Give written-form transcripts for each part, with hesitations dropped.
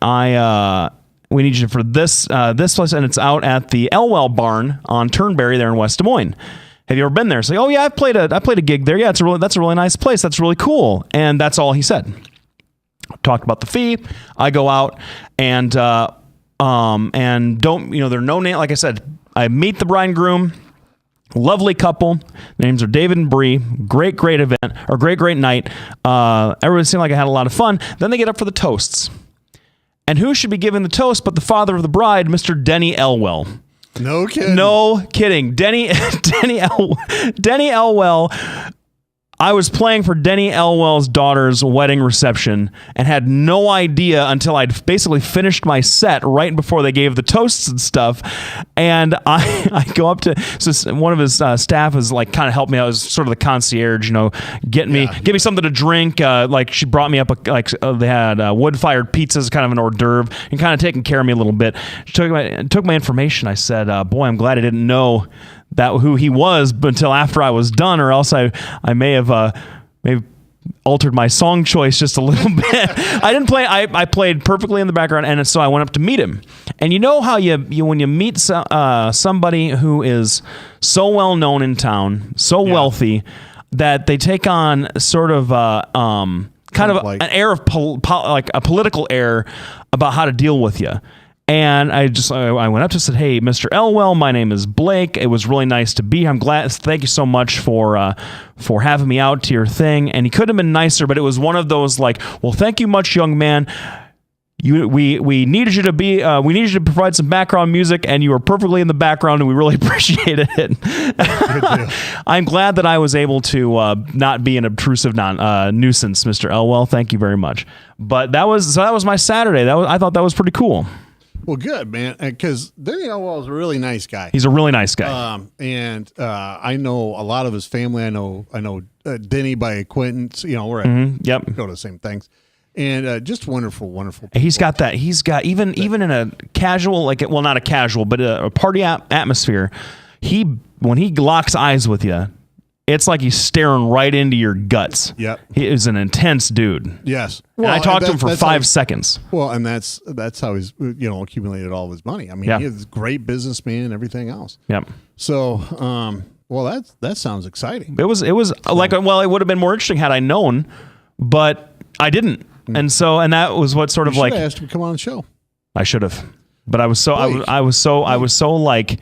we need you for this place, and it's out at the Elwell Barn on Turnberry there in West Des Moines. Have you ever been there? It's like, oh yeah, I played a gig there. Yeah, that's a really nice place. That's really cool. And that's all he said. Talked about the fee. I go out and don't, there are no name. Like I said, I meet the bride and groom. Lovely couple. Their names are David and Bree. Great event, or great night. Everyone seemed like I had a lot of fun. Then they get up for the toasts. And who should be giving the toast but the father of the bride, Mr. Denny Elwell. No kidding. No kidding. Denny Elwell. I was playing for Denny Elwell's daughter's wedding reception and had no idea until I'd basically finished my set right before they gave the toasts and stuff. And I go up to, so one of his staff is like kind of helped me out as sort of the concierge, give me something to drink. Like she brought me up, they had wood-fired pizzas, kind of an hors d'oeuvre, and kind of taking care of me a little bit. She took my information. I said, boy, I'm glad I didn't know who he was until after I was done, or else I may have maybe altered my song choice just a little bit. I didn't play. I played perfectly in the background, and so I went up to meet him. And you know how you when you meet somebody who is so well known in town, so wealthy, that they take on sort of kind of an air of like a political air about how to deal with you. And I went up to said, "Hey, Mr. Elwell, my name is Blake. It was really nice to be here. I'm glad. Thank you so much for having me out to your thing." And he could have been nicer, but it was one of those like, "Well, thank you much, young man. We needed you to be. We needed you to provide some background music, and you were perfectly in the background, and we really appreciated it." I'm glad that I was able to not be an obtrusive nuisance, Mr. Elwell. Thank you very much. But that was my Saturday. I thought that was pretty cool. Well, good, man, because Denny Elwell is a really nice guy. He's a really nice guy. And I know a lot of his family. I know Denny by acquaintance. We're yep. Go to the same things. And just wonderful people. He's got that. He's got even in a casual, not a casual, but a party atmosphere. When he locks eyes with you, it's like he's staring right into your guts. Yep. He is an intense dude. Yes. Well, and I talked to him for 5 seconds. Well, and that's how he's accumulated all of his money. I mean, he's a great businessman and everything else. Yep. So, well, that sounds exciting. It was it would have been more interesting had I known, but I didn't. And that was what sort of like asked him to come on the show. I should have, but I was so like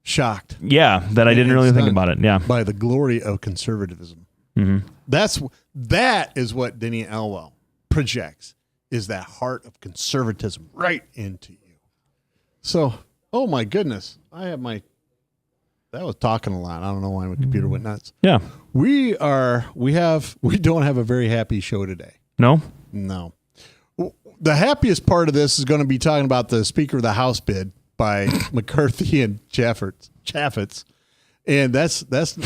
shocked. Yeah, that I didn't really think about it. Yeah, by the glory of conservatism. Mm-hmm. That is what Denny Elwell projects, is that heart of conservatism right into you. So, oh my goodness, that was talking a lot. I don't know why my computer went nuts. Yeah, we don't have a very happy show today. No. The happiest part of this is going to be talking about the Speaker of the House bid by McCarthy and Chaffetz. And that's that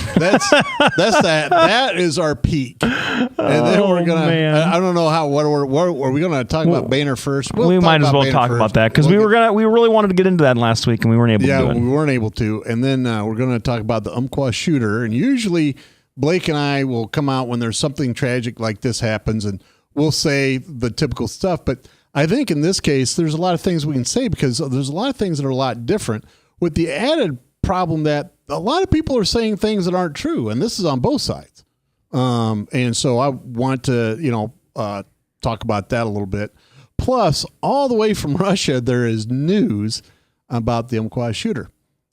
is our peak. And then we're gonna. Man. I don't know what are we gonna talk about Boehner first? We might as well talk about that because we really wanted to get into that last week and we weren't able to do it. Yeah, we weren't able to. And then we're gonna talk about the Umpqua shooter. And usually Blake and I will come out when there's something tragic like this happens, and we'll say the typical stuff. But I think in this case, there's a lot of things we can say because there's a lot of things that are a lot different, with the added problem that a lot of people are saying things that aren't true, and this is on both sides. And so I want to, talk about that a little bit. Plus, all the way from Russia, there is news about the Umpqua shooter.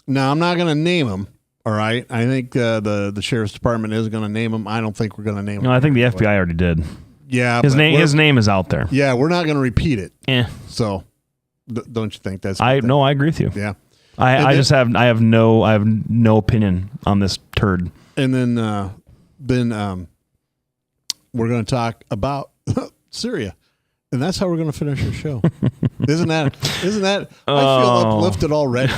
Now, I'm not going to name him. All right. I think the sheriff's department is going to name him. I don't think we're going to name him. No, I think the FBI already did. Yeah. His name is out there. Yeah. We're not going to repeat it. Yeah. So don't you think that's? I agree with you. Yeah. I have no opinion on this turd. And then we're going to talk about Syria. And that's how we're going to finish our show. Isn't that? I feel uplifted already.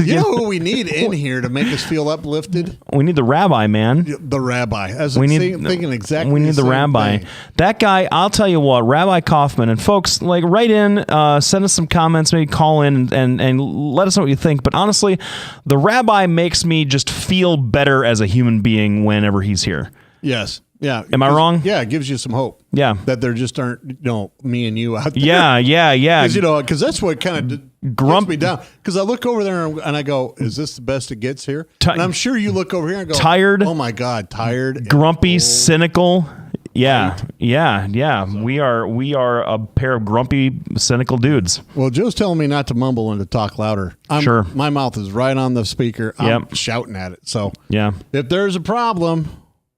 You know who we need in here to make us feel uplifted? We need the rabbi, man. The rabbi. Thinking exactly. We need the rabbi. Thing. That guy. I'll tell you what, Rabbi Kaufman, and folks, like, write in, send us some comments, maybe call in and let us know what you think. But honestly, the rabbi makes me just feel better as a human being whenever he's here. Yes. Yeah. Am I wrong? Yeah, it gives you some hope. Yeah. That there just aren't, me and you out there. Yeah. Because that's what kind of gets me down. Because I look over there and I go, is this the best it gets here? And I'm sure you look over here and go, tired. Oh my God, tired. Grumpy, cynical. Yeah. We are a pair of grumpy, cynical dudes. Well, Joe's telling me not to mumble and to talk louder. Sure. My mouth is right on the speaker. I'm shouting at it. So if there's a problem,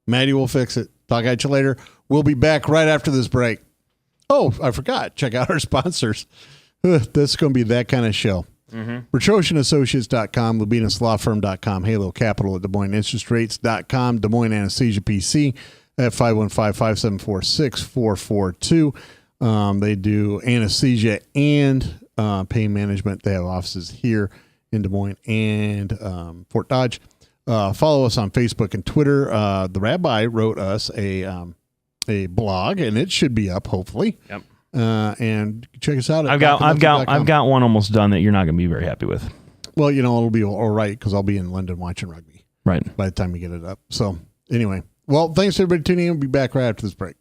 Maddie will fix it. Talk at you later. We'll be back right after this break. Oh, I forgot. Check out our sponsors. This is going to be that kind of show. RetroshanAssociates.com, LubinusLawFirm.com, Halo Capital at Des Moines InterestrateS.com, Des Moines Anesthesia PC at 515-574-6442. They do anesthesia and pain management. They have offices here in Des Moines and Fort Dodge. Follow us on Facebook and Twitter. The rabbi wrote us a blog, and it should be up hopefully. Yep. And check us out. At I've got one almost done that you're not going to be very happy with. Well, it'll be all right because I'll be in London watching rugby. Right. By the time we get it up. So anyway, well, thanks everybody tuning in. We'll be back right after this break.